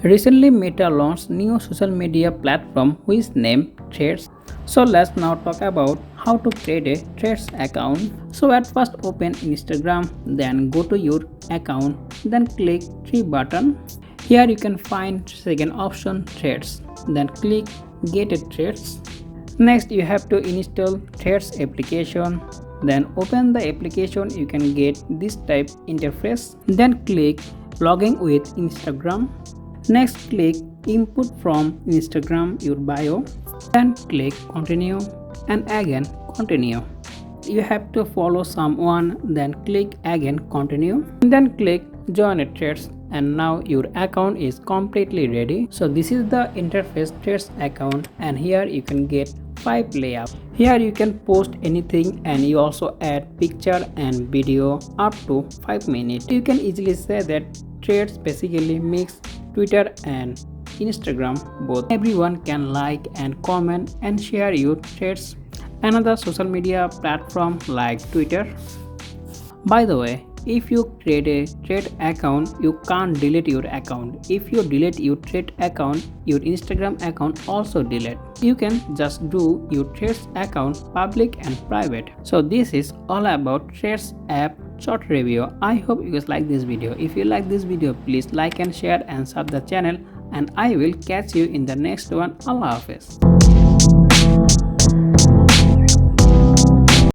Recently, Meta launched new social media platform which is named Threads. So let's now talk about how to create a Threads account. So at first open Instagram, then go to your account, then click three button. Here you can find second option Threads. Then click Get a Threads. Next you have to install Threads application. Then open the application, you can get this type interface. Then click Login with Instagram. Next click Input from Instagram your bio. Then click Continue and again Continue. You have to follow someone, then click again Continue. Then click Join a Threads and now your account is completely ready. So this is the interface Threads account, and here you can get 5 layouts. Here you can post anything and you also add picture and video up to 5 minutes. You can easily say that Threads basically mix Twitter and Instagram both. Everyone can like and comment and share your threads. Another social media platform like Twitter. By the way, if you create a thread account, you can't delete your account. If you delete your thread account, your Instagram account also delete. You can just do your threads account public and private. So this is all about Threads app short review. I hope you guys like this video. If you like this video, please like and share and sub the channel, and I will catch you in the next one. Allah Hafiz.